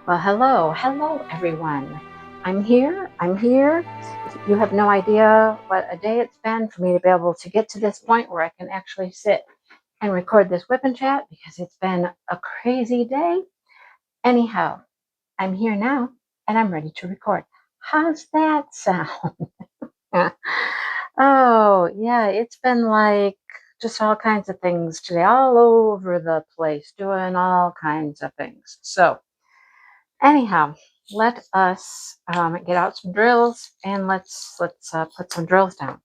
Well, hello everyone. I'm here. You have no idea what a day it's been for me to be able to get to this point where I can actually sit and record this whip and chat because it's been a crazy day. Anyhow, I'm here now and I'm ready to record. How's that sound? Oh, yeah, it's been like just all kinds of things today, all over the place, doing all kinds of things. So, anyhow, let us get out some drills and let's put some drills down.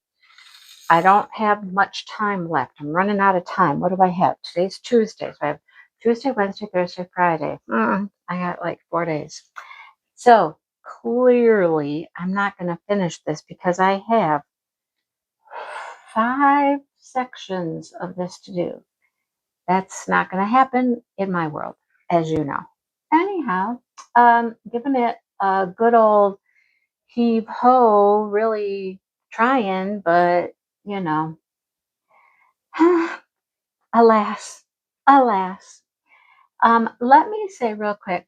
I don't have much time left. I'm running out of time. What do I have? Today's Tuesday, so I have Tuesday, Wednesday, Thursday, Friday. I got like 4 days. So clearly, I'm not going to finish this because I have 5 sections of this to do. That's not going to happen in my world, as you know. Anyhow, giving it a good old heave ho, really trying, but you know, alas, alas. Let me say real quick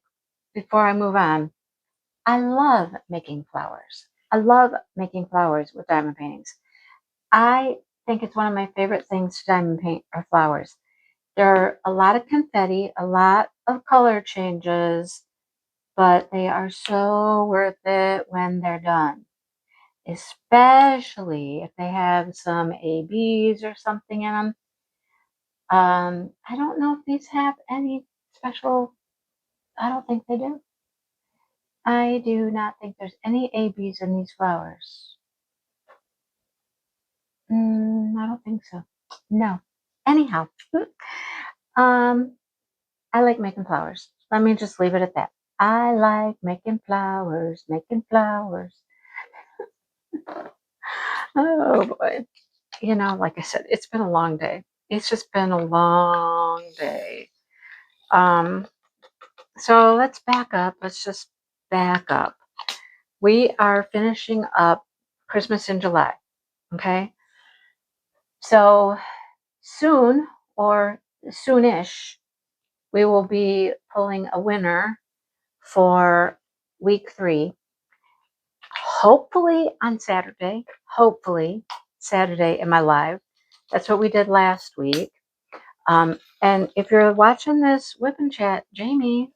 before I move on, I love making flowers. I love making flowers with diamond paintings. I think it's one of my favorite things to diamond paint are flowers. There are a lot of confetti, a lot of color changes, but they are so worth it when they're done, especially if they have some ABs or something in them. I don't know if these have any special, I don't think they do. I do not think there's any ABs in these flowers. I don't think so. No. Anyhow, I like making flowers. Let me just leave it at that. I like making flowers, making flowers. Oh boy. You know, like I said, it's been a long day. It's just been a long day. So let's back up. Let's just back up. We are finishing up Christmas in July. Okay. So soon or soonish, we will be pulling a winner for week 3. Hopefully on Saturday. Hopefully Saturday in my live. That's what we did last week. And if you're watching this whip and chat, Jamie,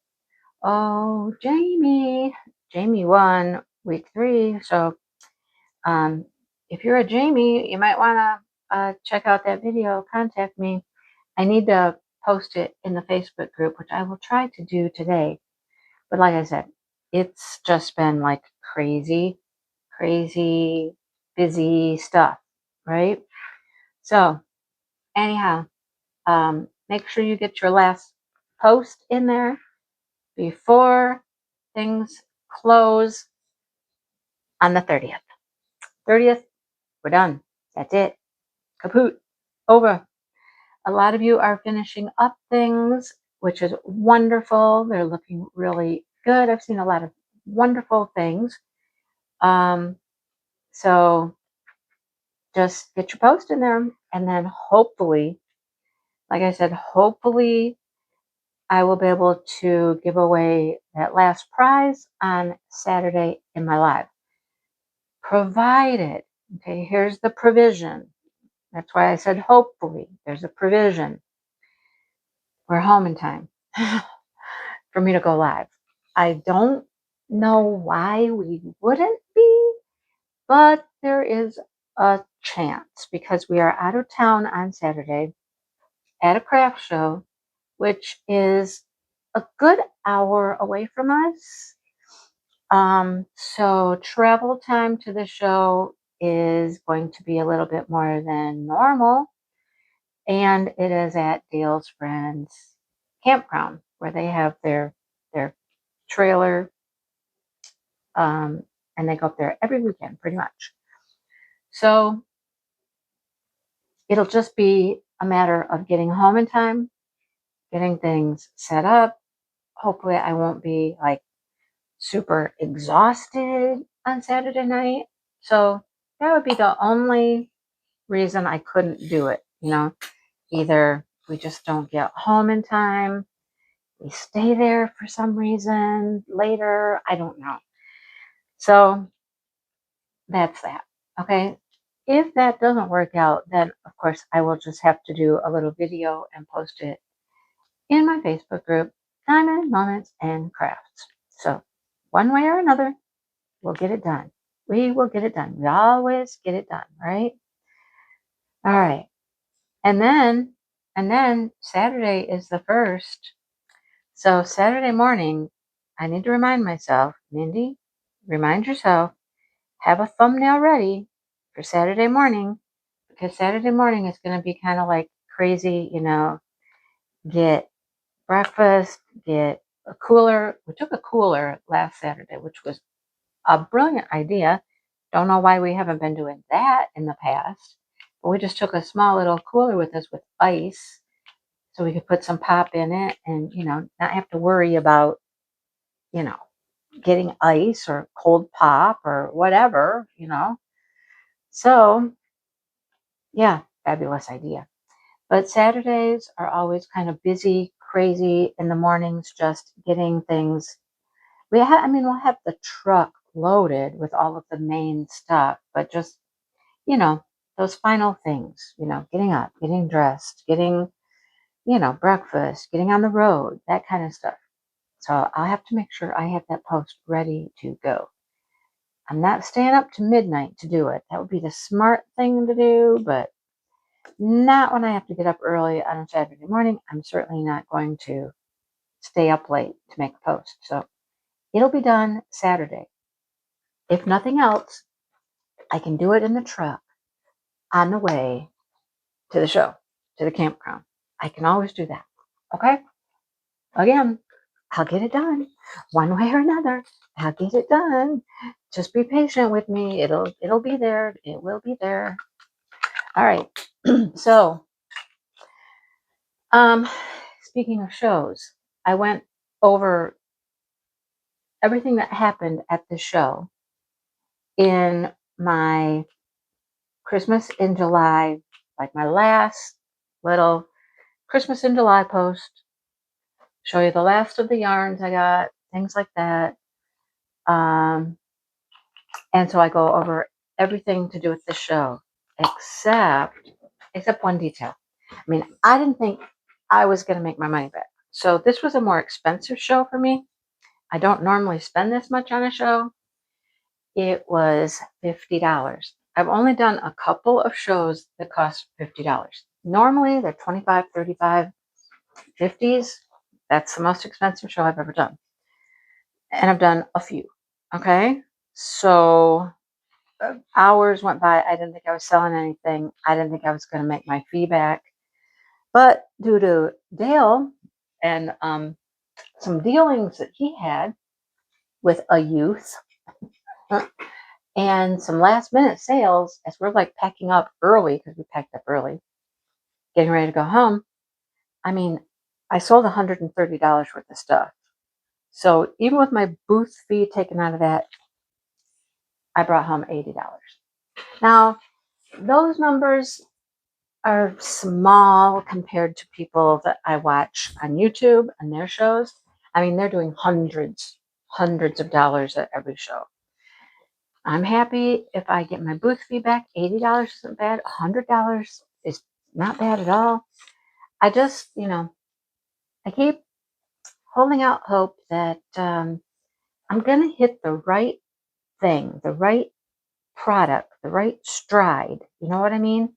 oh, Jamie won week 3. So if you're a Jamie, you might want to check out that video, contact me. I need to post it in the Facebook group, which I will try to do today. But like I said, it's just been like crazy, busy stuff, right? So anyhow, make sure you get your last post in there before things close on the 30th. 30th, we're done. That's it. Kaput. Over. A lot of you are finishing up things, which is wonderful. They're looking really good. I've seen a lot of wonderful things. So just get your post in there, and then hopefully, like I said, hopefully I will be able to give away that last prize on Saturday in my live. Provided, okay, here's the provision. That's why I said hopefully. There's a provision. We're home in time for me to go live. I don't know why we wouldn't be, but there is a chance because we are out of town on Saturday at a craft show, which is a good hour away from us. So travel time to the show is going to be a little bit more than normal. And it is at Dale's Friends Campground where they have their trailer. And they go up there every weekend pretty much. So it'll just be a matter of getting home in time, getting things set up. Hopefully I won't be like super exhausted on Saturday night. So that would be the only reason I couldn't do it. You know, either we just don't get home in time, they stay there for some reason later. I don't know. So that's that. Okay. If that doesn't work out, then of course I will just have to do a little video and post it in my Facebook group, Diamond Moments and Crafts. So one way or another, we'll get it done. We will get it done. We always get it done, right? All right. And then Saturday is the 1st. So Saturday morning, I need to remind myself, Mindy, remind yourself, have a thumbnail ready for Saturday morning, because Saturday morning is going to be kind of like crazy, get breakfast, get a cooler. We took a cooler last Saturday, which was a brilliant idea. Don't know why we haven't been doing that in the past. But we just took a small little cooler with us with ice so we could put some pop in it and, not have to worry about, you know, getting ice or cold pop or whatever. So, yeah, fabulous idea. But Saturdays are always kind of busy, crazy in the mornings, just getting things. We'll have the truck loaded with all of the main stuff, but just, those final things, getting up, getting dressed, getting, breakfast, getting on the road, that kind of stuff. So I'll have to make sure I have that post ready to go. I'm not staying up to midnight to do it. That would be the smart thing to do, but not when I have to get up early on a Saturday morning. I'm certainly not going to stay up late to make a post. So it'll be done Saturday. If nothing else, I can do it in the truck on the way to the show, to the campground. I can always do that. Okay? Again, I'll get it done one way or another. I'll get it done. Just be patient with me. It'll be there. It will be there. All right. So, speaking of shows, I went over everything that happened at the show in my Christmas in July, like my last little Christmas in July post. Show you the last of the yarns I got, things like that. And so I go over everything to do with the show, except one detail. I didn't think I was going to make my money back. So this was a more expensive show for me. I don't normally spend this much on a show. It was $50. I've only done a couple of shows that cost $50. Normally they're $25, $35, $50s. That's the most expensive show I've ever done. And I've done a few. Okay. So hours went by. I didn't think I was selling anything. I didn't think I was going to make my fee back. But due to Dale and some dealings that he had with a youth and some last minute sales, as we're like packing up early, because we packed up early, getting ready to go home, I sold $130 worth of stuff. So even with my booth fee taken out of that, I brought home $80. Now, those numbers are small compared to people that I watch on YouTube and their shows. They're doing hundreds of dollars at every show. I'm happy if I get my booth fee back. $80 isn't bad. $100 is not bad at all. I just, I keep holding out hope that I'm going to hit the right thing, the right product, the right stride. You know what I mean?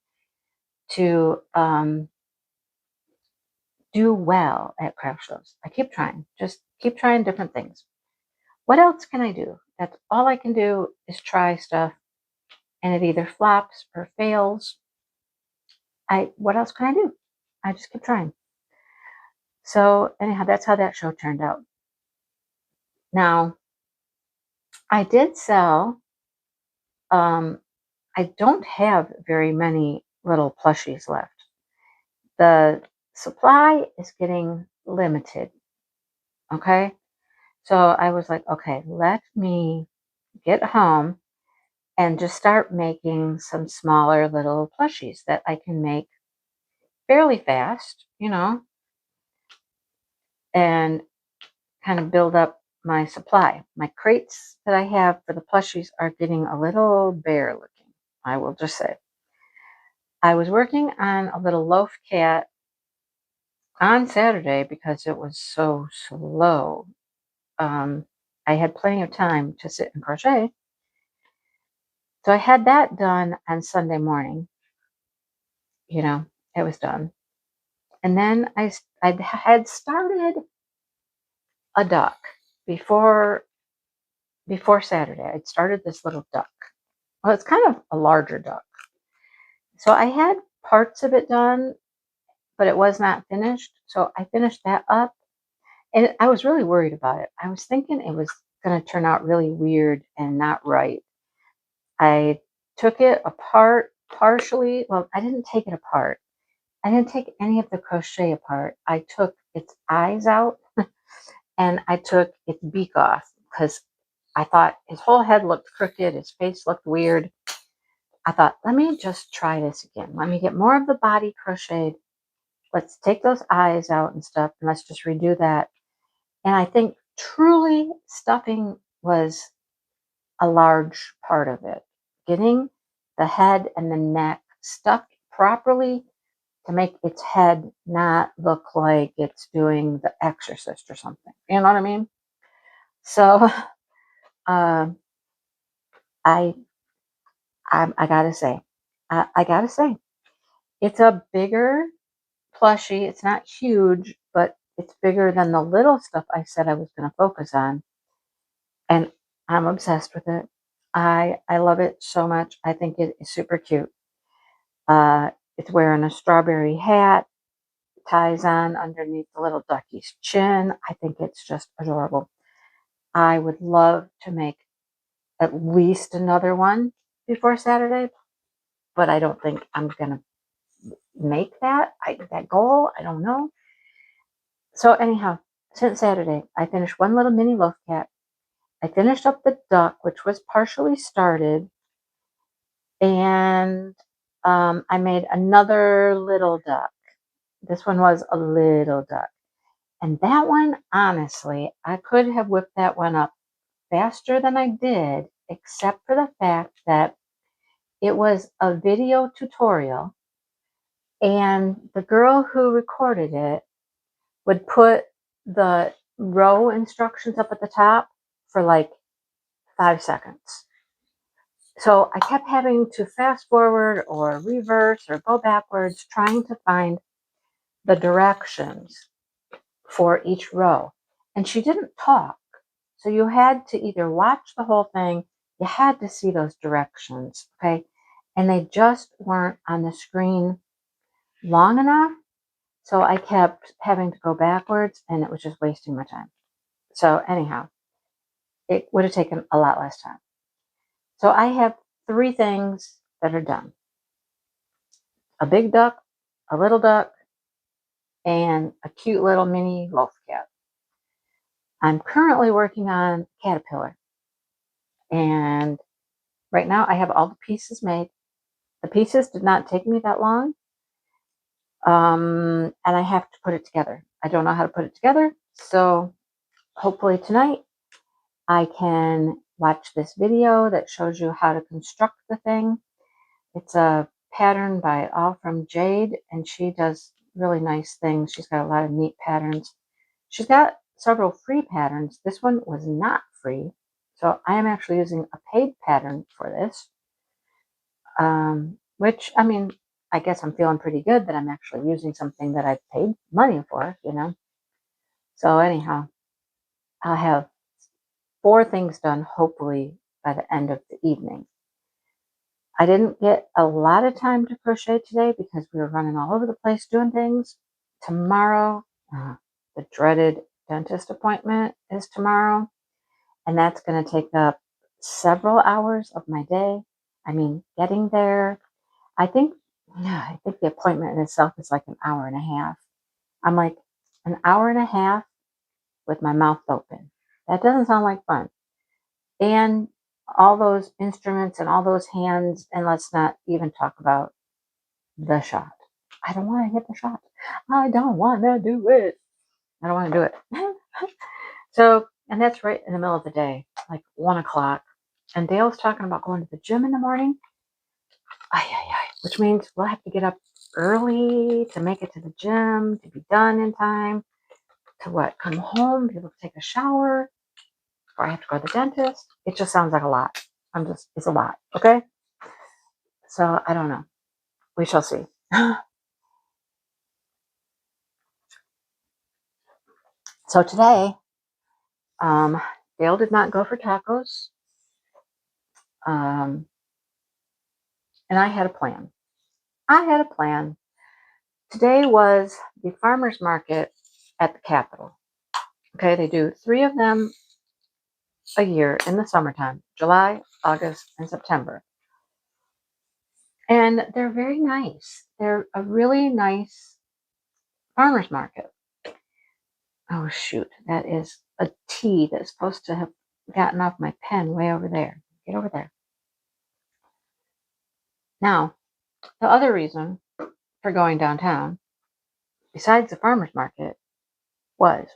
To do well at craft shows. I keep trying. Just keep trying different things. What else can I do? That's all I can do is try stuff, and it either flops or fails. What else can I do? I just keep trying. So anyhow, that's how that show turned out. Now, I did sell. I don't have very many little plushies left. The supply is getting limited. Okay. So I was like, okay, let me get home and just start making some smaller little plushies that I can make fairly fast, and kind of build up my supply. My crates that I have for the plushies are getting a little bare looking, I will just say. I was working on a little loaf cat on Saturday because it was so slow. I had plenty of time to sit and crochet. So I had that done on Sunday morning. It was done. And then I had started a duck before Saturday. I'd started this little duck. Well, it's kind of a larger duck. So I had parts of it done, but it was not finished. So I finished that up. And I was really worried about it. I was thinking it was going to turn out really weird and not right. I took it apart partially. Well, I didn't take it apart. I didn't take any of the crochet apart. I took its eyes out and I took its beak off because I thought his whole head looked crooked. His face looked weird. I thought, let me just try this again. Let me get more of the body crocheted. Let's take those eyes out and stuff, and let's just redo that. And I think truly stuffing was a large part of it. Getting the head and the neck stuffed properly to make its head not look like it's doing The Exorcist or something. You know what I mean? So uh, I gotta say, it's a bigger plushie. It's not huge, but it's bigger than the little stuff I said I was going to focus on. And I'm obsessed with it. I love it so much. I think it is super cute. It's wearing a strawberry hat, ties on underneath the little ducky's chin. I think it's just adorable. I would love to make at least another one before Saturday, but I don't think I'm going to make that goal. I don't know. So anyhow, since Saturday, I finished one little mini loaf cat. I finished up the duck, which was partially started, and I made another little duck. This one was a little duck. And that one, honestly, I could have whipped that one up faster than I did, except for the fact that it was a video tutorial, and the girl who recorded it would put the row instructions up at the top for like 5 seconds. So I kept having to fast forward or reverse or go backwards, trying to find the directions for each row. And she didn't talk. So you had to either watch the whole thing, you had to see those directions, okay? And they just weren't on the screen long enough. So I kept having to go backwards, and it was just wasting my time. So anyhow, it would have taken a lot less time. So I have 3 things that are done. A big duck, a little duck, and a cute little mini loaf cat. I'm currently working on caterpillar. And right now I have all the pieces made. The pieces did not take me that long. And I have to put it together. I don't know how to put it together. So hopefully tonight I can watch this video that shows you how to construct the thing. It's a pattern by All From Jade, and she does really nice things. She's got a lot of neat patterns. She's got several free patterns. This one was not free, so I am actually using a paid pattern for this, which, I mean, I guess I'm feeling pretty good that I'm actually using something that I paid money for, So anyhow, I'll have 4 things done, hopefully, by the end of the evening. I didn't get a lot of time to crochet today because we were running all over the place doing things. Tomorrow, the dreaded dentist appointment is tomorrow, and that's going to take up several hours of my day. I mean, getting there, I think the appointment in itself is like an hour and a half. I'm like, an hour and a half with my mouth open. That doesn't sound like fun. And all those instruments and all those hands, and let's not even talk about the shot. I don't want to get the shot. I don't want to do it. I don't want to do it. So, and that's right in the middle of the day, like 1 o'clock. And Dale's talking about going to the gym in the morning. Which means we'll have to get up early to make it to the gym, to be done in time, to what? Come home, be able to take a shower, or I have to go to the dentist. It just sounds like a lot. It's a lot, okay? So I don't know. We shall see. So today, Dale did not go for tacos. And I had a plan. Today was the farmer's market at the Capitol. Okay, they do 3 of them a year in the summertime, July, August, and September. And they're very nice. They're a really nice farmer's market. Oh, shoot. That is a T that's supposed to have gotten off my pen way over there. Get over there. Now, the other reason for going downtown, besides the farmer's market, was,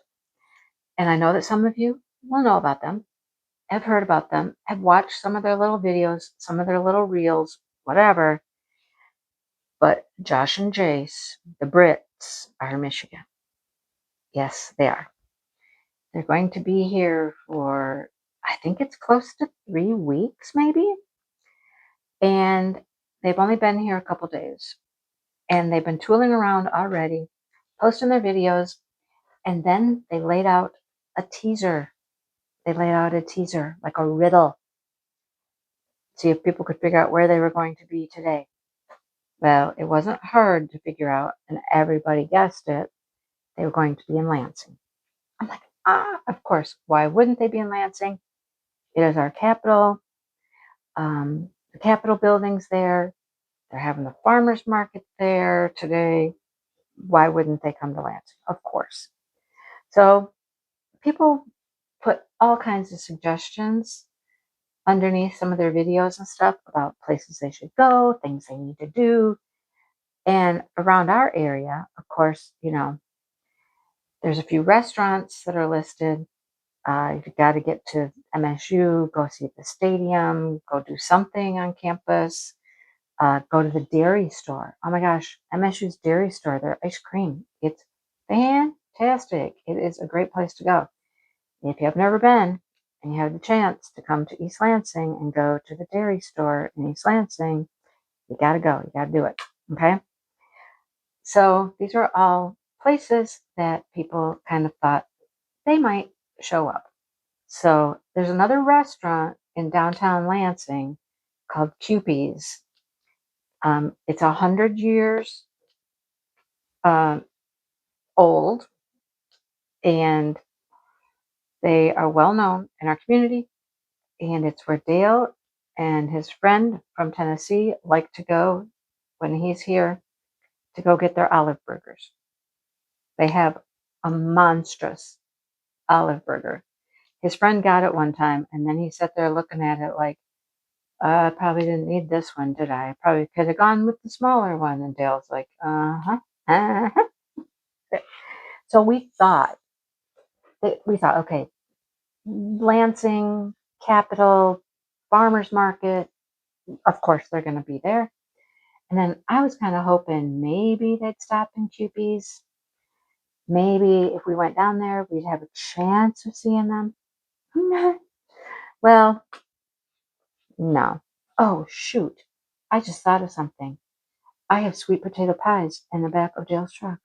and I know that some of you will know about them, have heard about them, have watched some of their little videos, some of their little reels, whatever, but Josh and Jace, the Brits, are in Michigan. Yes, they are. They're going to be here for, I think it's close to 3 weeks, maybe. And they've only been here a couple days. And they've been tooling around already, posting their videos. And then they laid out a teaser. They laid out a teaser, like a riddle. See if people could figure out where they were going to be today. Well, it wasn't hard to figure out, and everybody guessed it. They were going to be in Lansing. I'm like, of course. Why wouldn't they be in Lansing? It is our capital. The Capitol building's there. They're having the farmer's market there today. Why wouldn't they come to Lansing? Of course. So people put all kinds of suggestions underneath some of their videos and stuff about places they should go, things they need to do. And around our area, of course, there's a few restaurants that are listed. You've got to get to MSU, go see the stadium, go do something on campus, go to the dairy store. Oh my gosh, MSU's dairy store, their ice cream. It's fantastic. It is a great place to go. If you have never been and you have the chance to come to East Lansing and go to the dairy store in East Lansing, you got to go. You got to do it. Okay? So these are all places that people kind of thought they might show up. So there's another restaurant in downtown Lansing called Cupie's. It's 100 years old, and they are well known in our community. And it's where Dale and his friend from Tennessee like to go when he's here to go get their olive burgers. They have a monstrous olive burger. His friend got it one time, and then he sat there looking at it like, I probably didn't need this one, did I? I probably could have gone with the smaller one. And Dale's like, uh-huh. So we thought, okay, Lansing, Capitol, Farmers Market, of course they're going to be there. And then I was kind of hoping maybe they'd stop in Cupie's. Maybe if we went down there, we'd have a chance of seeing them. Well, no. Oh, shoot. I just thought of something. I have sweet potato pies in the back of Dale's truck.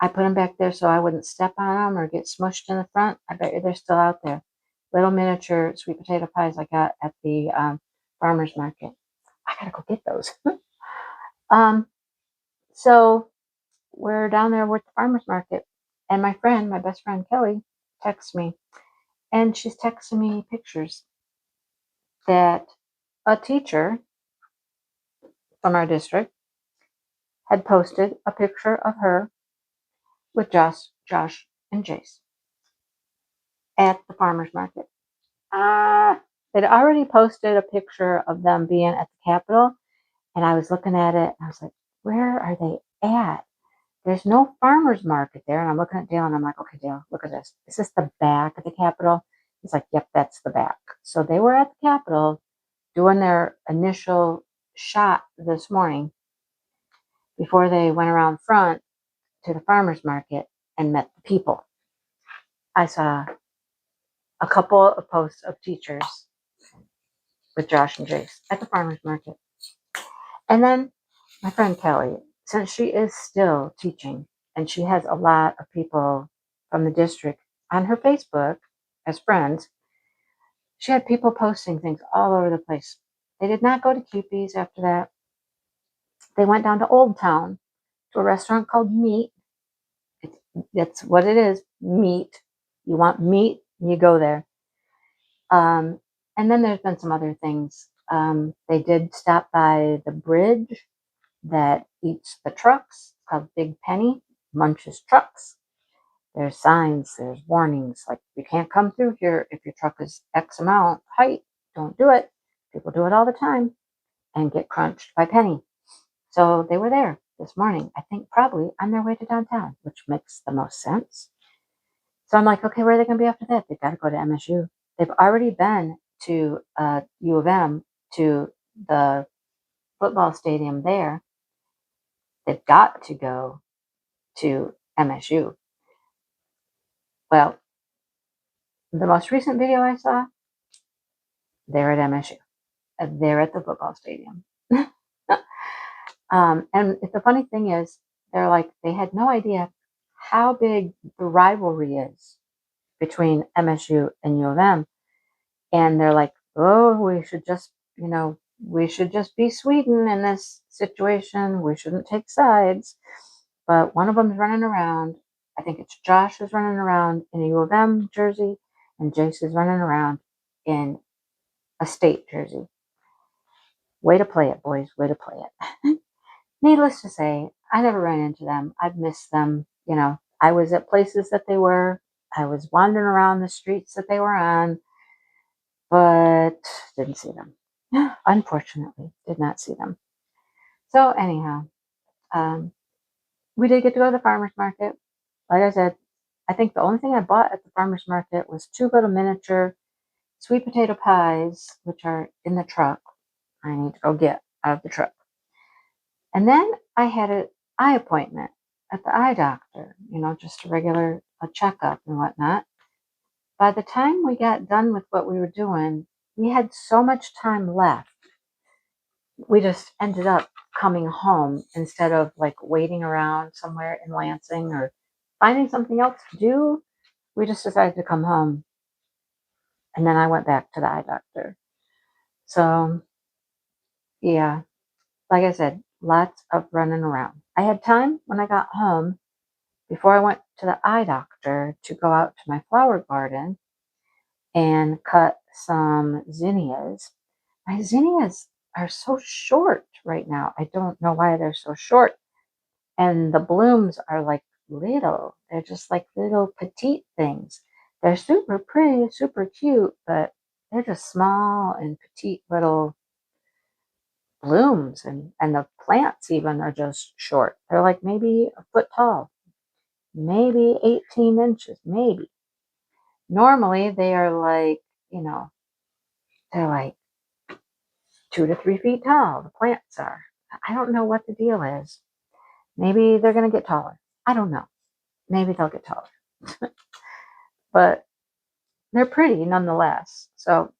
I put them back there so I wouldn't step on them or get smushed in the front. I bet you they're still out there. Little miniature sweet potato pies I got at the farmer's market. I gotta go get those. So we're down there with the farmer's market, and my best friend Kelly, texts me, and she's texting me pictures that a teacher from our district had posted a picture of her with Josh, and Jace at the farmer's market. They'd already posted a picture of them being at the Capitol, and I was looking at it, and I was like, where are they at? there's no farmer's market there. And I'm looking at Dale and I'm like, okay, Dale, look at this. Is this the back of the Capitol? He's like, yep, that's the back. So they were at the Capitol doing their initial shot this morning before they went around front to the farmer's market and met the people. I saw a couple of posts of teachers with Josh and Jace at the farmer's market. And then my friend Kelly, since she is still teaching and she has a lot of people from the district on her Facebook as friends, she had people posting things all over the place. They did not go to Cupie's after that. They went down to Old Town to a restaurant called Meat. That's what it is, meat. You want meat, you go there. And then there's been some other things. They did stop by the bridge that eats the trucks, called Big Penny, munches trucks. There's signs, there's warnings, like you can't come through here if your truck is X amount height. Don't do it. People do it all the time and get crunched by Penny. So they were there this morning, I think probably on their way to downtown, which makes the most sense. So I'm like, okay, where are they going to be after that? They've got to go to MSU. They've already been to U of M, to the football stadium there. They've got to go to MSU. Well, the most recent video I saw, they're at MSU. They're at the football stadium. And the funny thing is, they're like, they had no idea how big the rivalry is between MSU and U of M. And they're like, oh, we should just be Sweden in this situation. We shouldn't take sides. But one of them's running around. I think it's Josh is running around in a U of M jersey, and Jace is running around in a state jersey. Way to play it, boys. Way to play it. Needless to say, I never ran into them. I've missed them. I was at places that they were. I was wandering around the streets that they were on, but didn't see them. Unfortunately, did not see them. So anyhow, we did get to go to the farmer's market. Like I said, I think the only thing I bought at the farmer's market was 2 little miniature sweet potato pies, which are in the truck. I need to go get out of the truck. And then I had an eye appointment at the eye doctor, just a regular checkup and whatnot. By the time we got done with what we were doing, we had so much time left. We just ended up coming home instead of like waiting around somewhere in Lansing or finding something else to do. We just decided to come home. And then I went back to the eye doctor. So, yeah, like I said, lots of running around. I had time when I got home before I went to the eye doctor to go out to my flower garden and cut some zinnias. My zinnias are so short right now. I don't know why they're so short. And the blooms are like little. They're just like little petite things. They're super pretty, super cute, but they're just small and petite little blooms. And the plants even are just short. They're like maybe a foot tall, maybe 18 inches, maybe. Normally they are like, they're like 2 to 3 feet tall. The plants are. I don't know what the deal is. Maybe they're going to get taller. I don't know. Maybe they'll get taller. But they're pretty nonetheless. So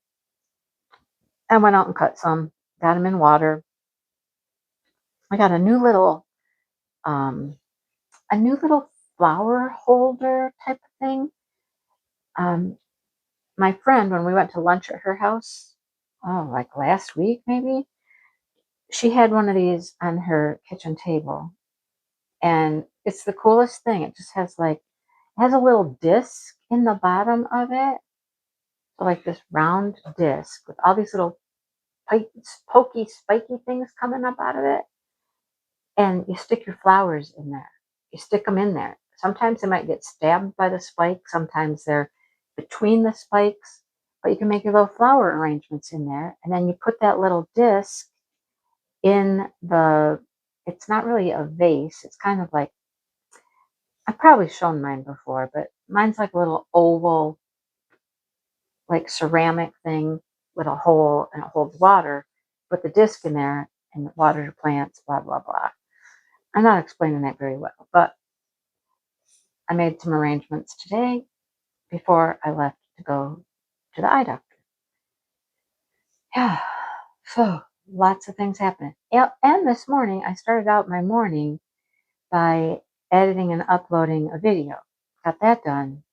I went out and cut some, got them in water. I got a new little flower holder type of thing. My friend, when we went to lunch at her house, like last week maybe, she had one of these on her kitchen table. And it's the coolest thing. It just has it has a little disc in the bottom of it. So like this round disc with all these little pokey, spiky things coming up out of it. And you stick your flowers in there. You stick them in there. Sometimes they might get stabbed by the spike. Sometimes they're between the spikes. But you can make your little flower arrangements in there. And then you put that little disc in it's not really a vase. It's kind of like I've probably shown mine before, but mine's like a little oval, like ceramic thing with a hole, and it holds water, put the disc in there and water your plants, blah, blah, blah. I'm not explaining that very well, but I made some arrangements today before I left to go to the eye doctor. Yeah, so lots of things happening. Yeah, and this morning I started out my morning by editing and uploading a video. Got that done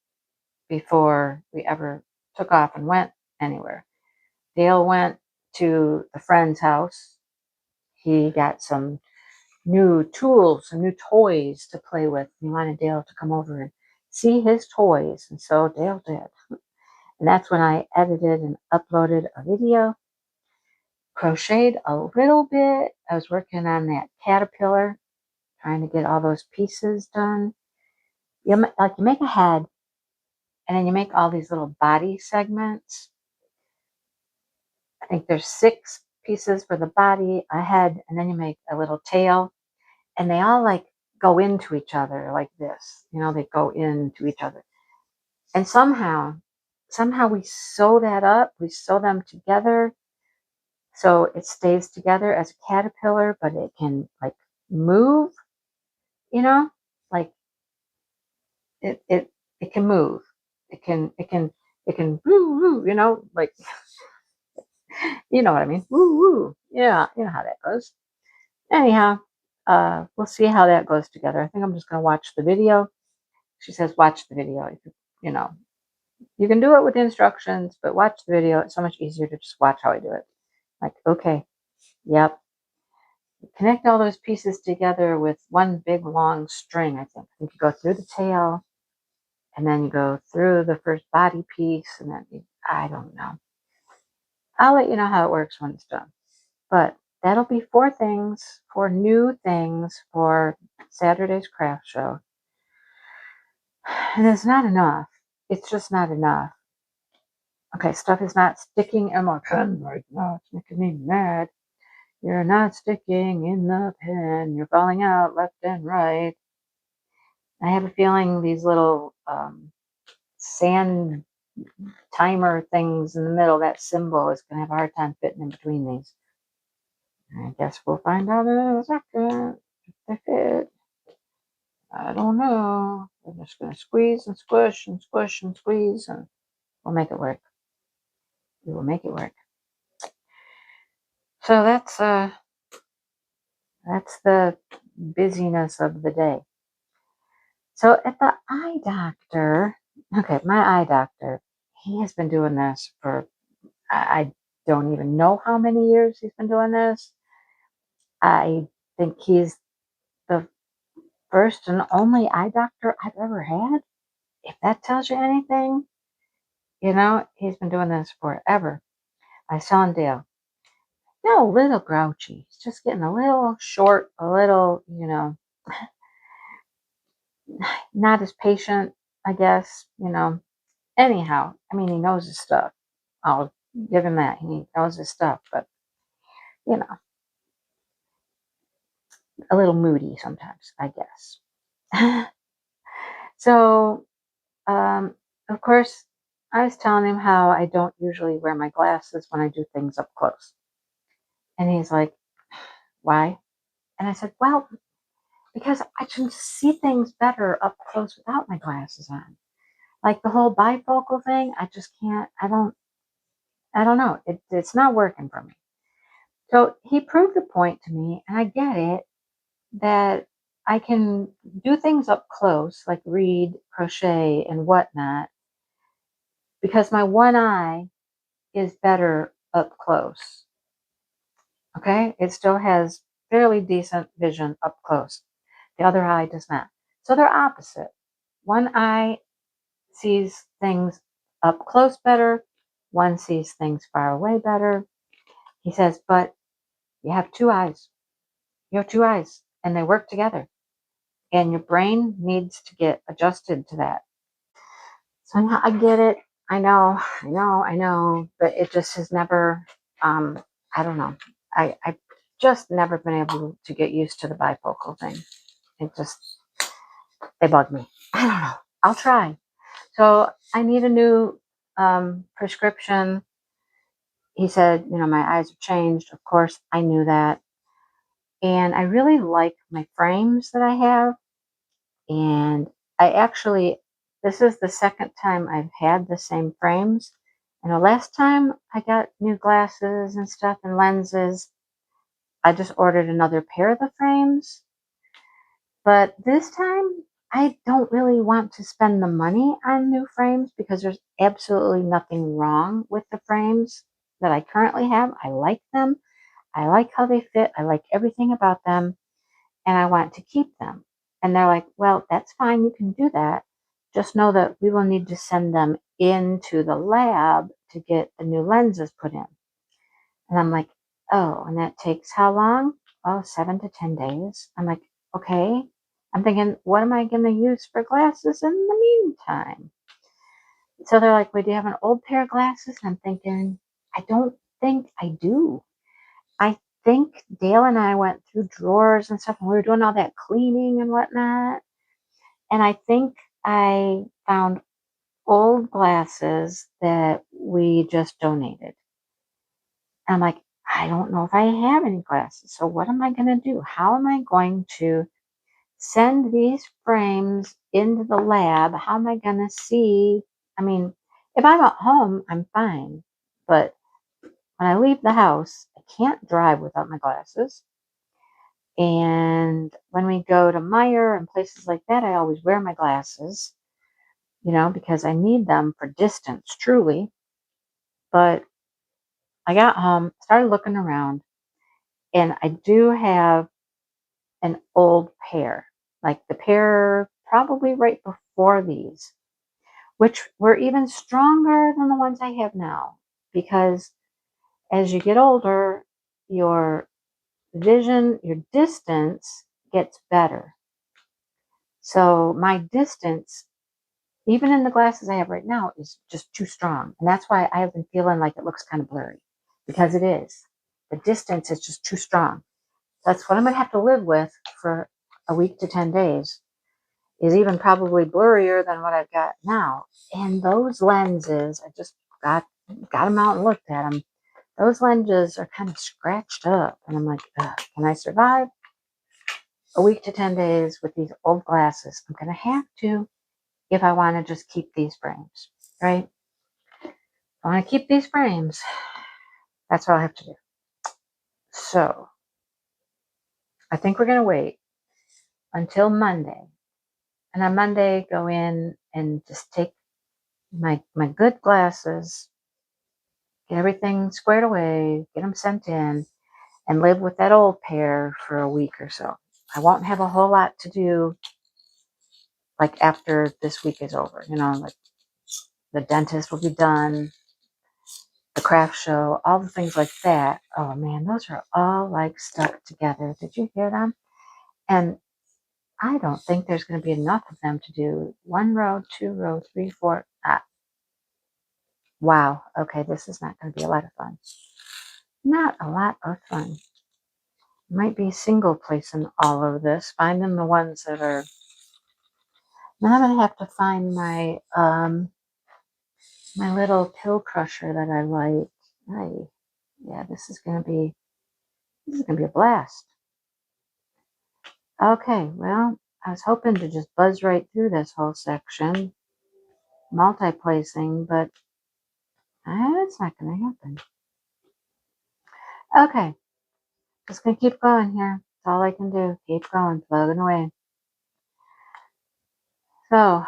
before we ever took off and went anywhere. Dale went to a friend's house. He got some new tools, some new toys to play with. He wanted Dale to come over and see his toys, and so Dale did. And that's when I edited and uploaded a video. Crocheted a little bit. I was working on that caterpillar, trying to get all those pieces done. You make a head, and then you make all these little body segments. I think there's 6 pieces for the body, a head, and then you make a little tail, and they all like go into each other like this. You know, they go into each other. And somehow we sew that up. We sew them together so it stays together as a caterpillar, but it can like move, you know, like it can move. It can woo woo, you know, like you know what I mean. Woo woo. Yeah, you know how that goes. Anyhow, we'll see how that goes together. I think I'm just gonna watch the video. She says watch the video. You know, you can do it with instructions, but watch the video. It's so much easier to just watch how I do it. Like, okay, yep. Connect all those pieces together with one big long string, I think. You go through the tail, and then you go through the first body piece, and then I don't know. I'll let you know how it works when it's done. But that'll be 4 things, 4 new things for Saturday's craft show. And it's not enough. It's just not enough. Okay, stuff is not sticking in my pen right now. It's making me mad. You're not sticking in the pen. You're falling out left and right. I have a feeling these little sand timer things in the middle, that symbol, is going to have a hard time fitting in between these. I guess we'll find out in a second if they fit. I don't know. I'm just going to squeeze and squish and squish and squeeze, and we'll make it work. We will make it work. So that's the busyness of the day. So at the eye doctor, okay, my eye doctor, he has been doing this for, I don't even know how many years he's been doing this. I think he's the first and only eye doctor I've ever had. If that tells you anything, you know, he's been doing this forever. I saw him, Dale. A little grouchy. He's just getting a little short, a little, you know, not as patient, I guess, you know. Anyhow, I mean, he knows his stuff. I'll give him that. He knows his stuff, but, you know, a little moody sometimes, I guess. So, of course, I was telling him how I don't usually wear my glasses when I do things up close. And he's like, why? And I said, well, because I can see things better up close without my glasses on. Like the whole bifocal thing, I just can't, I don't know. It's not working for me. So he proved the point to me, and I get it, that I can do things up close, like read, crochet, and whatnot, because my one eye is better up close. Okay? It still has fairly decent vision up close. The other eye does not. So they're opposite. One eye sees things up close better. One sees things far away better. He says, but you have 2 eyes. You have 2 eyes, and they work together. And your brain needs to get adjusted to that. So now I get it. I know. But it just has never, I don't know. I've just never been able to get used to the bifocal thing. It just, They bug me. I don't know. I'll try. So I need a new prescription. He said, my eyes have changed. Of course, I knew that. And I really like my frames that I have. And this is the second time I've had the same frames. And the last time I got new glasses and stuff and lenses, I just ordered another pair of the frames. But this time, I don't really want to spend the money on new frames because there's absolutely nothing wrong with the frames that I currently have. I like them. I like how they fit. I like everything about them. And I want to keep them. And they're like, well, that's fine. You can do that. Just know that we will need to send them into the lab to get the new lenses put in. And I'm like, oh, and that takes how long? Oh, 7 to 10 days. I'm like, okay. I'm thinking, what am I going to use for glasses in the meantime? So they're like, well, do you have an old pair of glasses? And I'm thinking, I don't think I do. I think Dale and I went through drawers and stuff, and we were doing all that cleaning and whatnot. And I think I found old glasses that we just donated. And I'm like, I don't know if I have any glasses. So what am I going to do? How am I going to send these frames into the lab? How am I going to see? I mean, if I'm at home, I'm fine. But when I leave the house, I can't drive without my glasses. And when we go to Meijer and places like that, I always wear my glasses, because I need them for distance, truly. But I got home, started looking around, and I do have an old pair, like the pair probably right before these, which were even stronger than the ones I have now. Because as you get older, your vision, your distance gets better. So my distance, even in the glasses I have right now, is just too strong. And that's why I have been feeling like it looks kind of blurry, because it is. The distance is just too strong. That's what I'm going to have to live with for a week to 10 days, is even probably blurrier than what I've got now. And those lenses, I just got them out and looked at them. Those lenses are kind of scratched up. And I'm like, can I survive a week to 10 days with these old glasses? I'm going to have to, if I want to just keep these frames, right? I want to keep these frames. That's what I have to do. So I think we're going to wait until Monday. And on Monday, go in and just take my good glasses, get everything squared away, get them sent in, and live with that old pair for a week or so. I won't have a whole lot to do, like after this week is over. Like the dentist will be done, the craft show, all the things like that. Oh man, those are all like stuck together. Did you hear them? And I don't think there's going to be enough of them to do 1 row, 2 row, 3, 4. Wow. Okay, this is not going to be a lot of fun. Not a lot of fun. Might be single placing all of this, finding the ones that are. Now I'm going to have to find my my little pill crusher that I like. Yeah, this is going to be a blast. Okay, well, I was hoping to just buzz right through this whole section, multi-placing, but it's not going to happen. Okay, just going to keep going here. That's all I can do. Keep going, plugging away. So,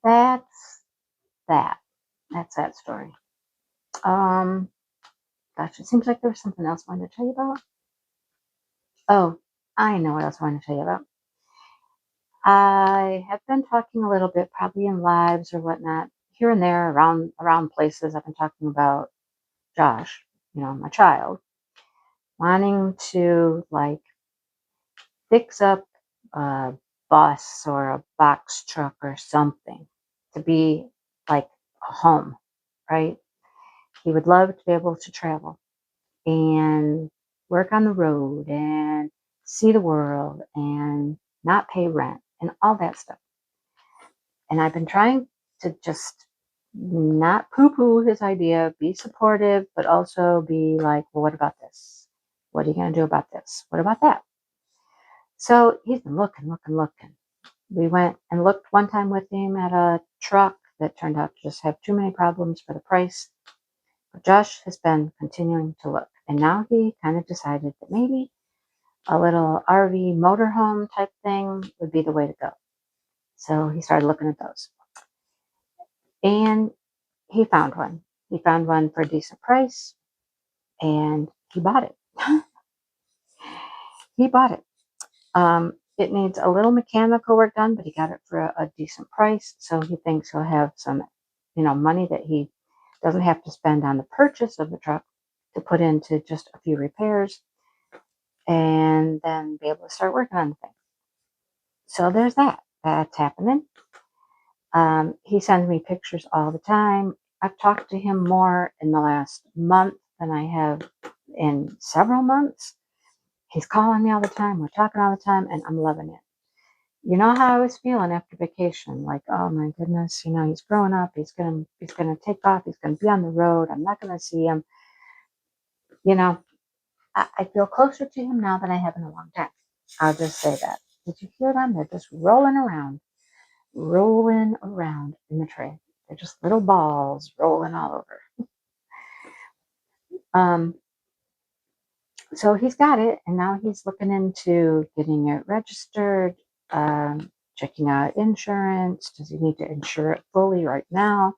that's that. That's that story. Gosh, it seems like there was something else I wanted to tell you about. Oh, I know what else I wanted to tell you about. I have been talking a little bit, probably in lives or whatnot, here and there around places. I've been talking about Josh, my child, wanting to like fix up a bus or a box truck or something to be like a home, right? He would love to be able to travel and work on the road and see the world and not pay rent. and all that stuff. And I've been trying to just not poo-poo his idea, be supportive, but also be like, well, what about this? What are you going to do about this? What about that? So he's been looking. We went and looked one time with him at a truck that turned out to just have too many problems for the price. But Josh has been continuing to look. And now he kind of decided that maybe a little RV motorhome type thing would be the way to go. So he started looking at those. And he found one. He found one for a decent price. And he bought it. He bought it. It needs a little mechanical work done, but he got it for a decent price. So he thinks he'll have some, money that he doesn't have to spend on the purchase of the truck to put into just a few repairs and then be able to start working on the thing. So there's that. That's happening. He sends me pictures all the time. I've talked to him more in the last month than I have in several months. He's calling me all the time. We're talking all the time, and I'm loving it. You know how I was feeling after vacation? Like, oh my goodness, he's growing up. He's gonna take off. He's gonna be on the road. I'm not gonna see him. I feel closer to him now than I have in a long time. I'll just say that. Did you hear them? They're just rolling around in the tray. They're just little balls rolling all over. So he's got it, and now he's looking into getting it registered, checking out insurance. Does he need to insure it fully right now,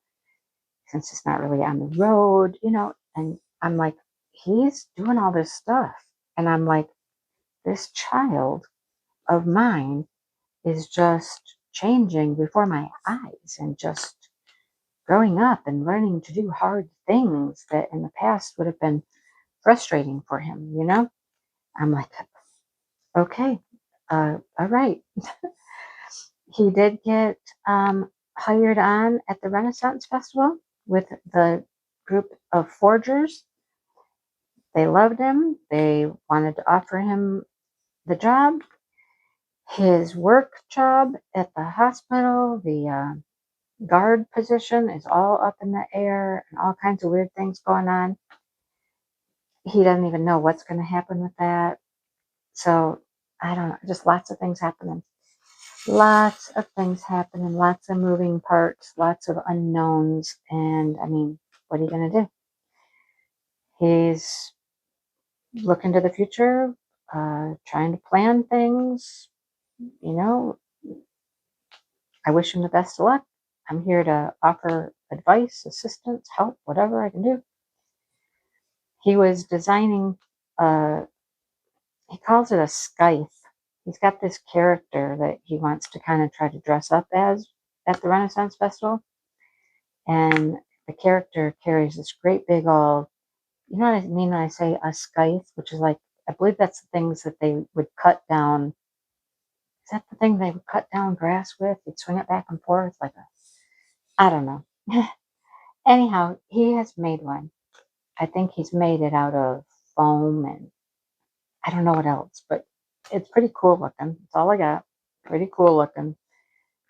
since it's not really on the road, And I'm like, he's doing all this stuff. And I'm like, this child of mine is just changing before my eyes and just growing up and learning to do hard things that in the past would have been frustrating for him, I'm like, okay, all right. He did get hired on at the Renaissance Festival with the group of forgers. They loved him. They wanted to offer him the job. His work job at the hospital, the guard position, is all up in the air and all kinds of weird things going on. He doesn't even know what's going to happen with that. So I don't know, just lots of things happening. Lots of things happening, lots of moving parts, lots of unknowns. And I mean, what are you going to do? He's looking to the future, trying to plan things. I wish him the best of luck. I'm here to offer advice, assistance, help, whatever I can do. He was designing, he calls it a scythe. He's got this character that he wants to kind of try to dress up as at the Renaissance Festival. And the character carries this great big old, you know what I mean when I say a scythe, which is like, I believe that's the things that they would cut down. Is that the thing they would cut down grass with? They'd swing it back and forth like I don't know. Anyhow, he has made one. I think he's made it out of foam and I don't know what else, but it's pretty cool looking. That's all I got. Pretty cool looking.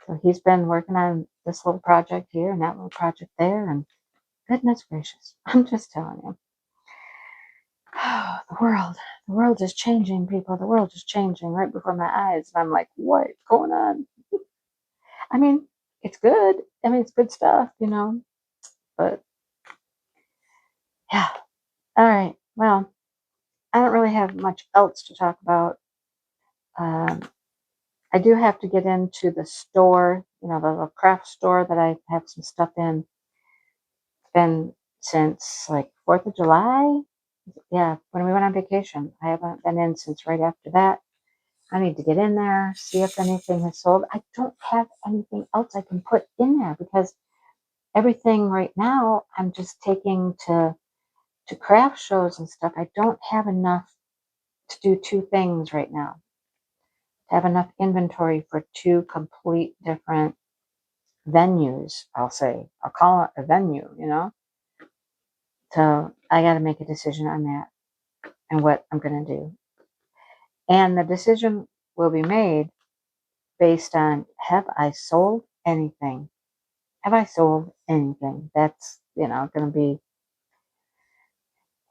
So he's been working on this little project here and that little project there, and goodness gracious, I'm just telling you. Oh, the world is changing, people. The world is changing right before my eyes. And I'm like, what's going on? I mean, it's good. I mean, it's good stuff, but yeah. All right. Well, I don't really have much else to talk about. I do have to get into the store, the little craft store that I have some stuff in. It's been since like 4th of July. Yeah, when we went on vacation. I haven't been in since right after that. I need to get in there, see if anything has sold. I don't have anything else I can put in there because everything right now I'm just taking to craft shows and stuff. I don't have enough to do two things right now. To have enough inventory for two complete different venues, I'll say. I'll call it a venue, So I got to make a decision on that and what I'm going to do. And the decision will be made based on, have I sold anything? Have I sold anything? That's, going to be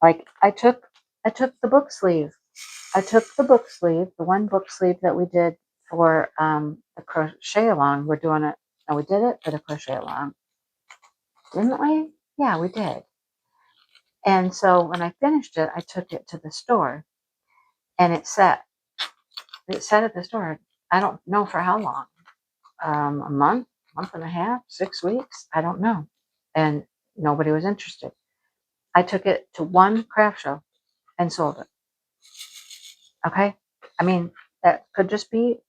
like, I took the book sleeve. I took the book sleeve, the one book sleeve that we did for the crochet along. We're doing it. No, we did it for the crochet along, didn't we? Yeah, we did. And so when I finished it, I took it to the store, and it sat. It sat at the store. I don't know for how long. A month and a half, 6 weeks. I don't know. And nobody was interested. I took it to one craft show and sold it. Okay. I mean, that could just be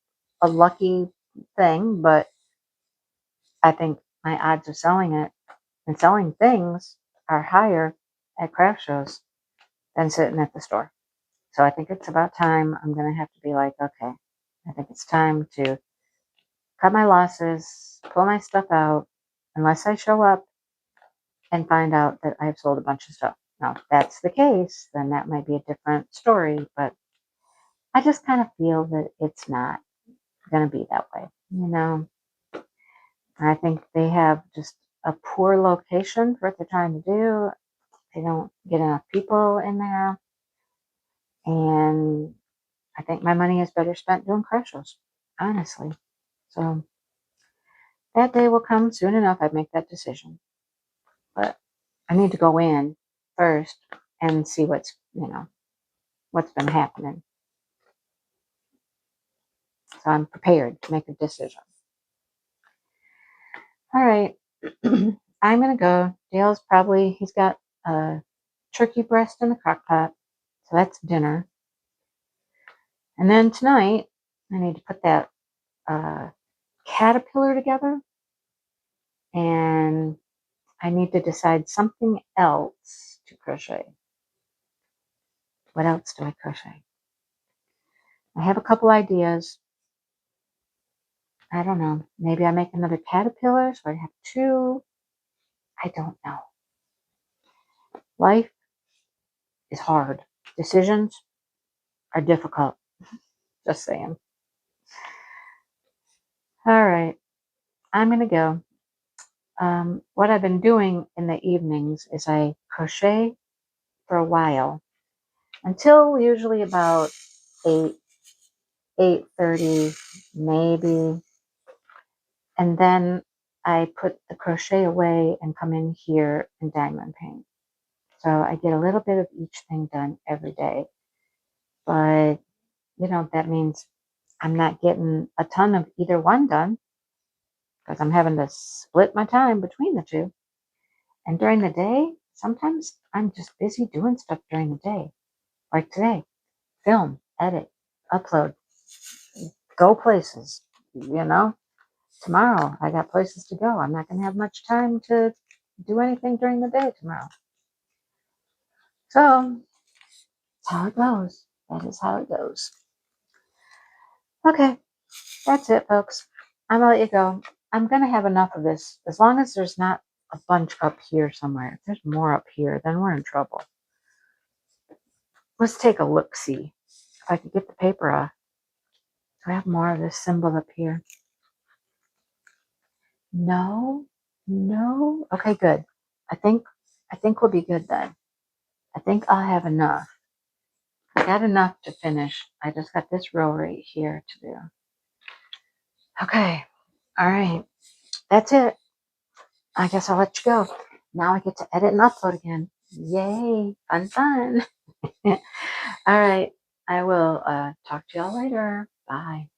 a lucky thing, but I think my odds of selling it and selling things are higher at craft shows than sitting at the store. So I think it's about time. I'm going to have to be like, okay, I think it's time to cut my losses, pull my stuff out, unless I show up and find out that I've sold a bunch of stuff. Now, if that's the case, then that might be a different story, but I just kind of feel that it's not going to be that way. I think they have just a poor location for what they're trying to do. They don't get enough people in there. And I think my money is better spent doing craft shows, honestly. So that day will come soon enough. I'd make that decision. But I need to go in first and see what's been happening. So I'm prepared to make a decision. All right. I'm going to go. Dale's he's got a turkey breast in the crock pot. So that's dinner. And then tonight, I need to put that caterpillar together. And I need to decide something else to crochet. What else do I crochet? I have a couple ideas. I don't know. Maybe I make another caterpillar so I have two. I don't know. Life is hard. Decisions are difficult. Just saying. All right. I'm going to go. What I've been doing in the evenings is I crochet for a while until usually about 8:30 maybe. And then I put the crochet away and come in here and diamond paint. So I get a little bit of each thing done every day. But, that means I'm not getting a ton of either one done because I'm having to split my time between the two. And during the day, sometimes I'm just busy doing stuff during the day. Like today, film, edit, upload, go places, Tomorrow, I got places to go. I'm not going to have much time to do anything during the day tomorrow. So, that's how it goes. That is how it goes. Okay, that's it, folks. I'm going to let you go. I'm going to have enough of this. As long as there's not a bunch up here somewhere. If there's more up here, then we're in trouble. Let's take a look-see. If I could get the paper off. Do I have more of this symbol up here? No. Okay, good. I think we'll be good then. I think I'll have enough. I got enough to finish. I just got this row right here to do. Okay. All right. That's it. I guess I'll let you go. Now I get to edit and upload again. Yay. Fun. All right. I will talk to y'all later. Bye.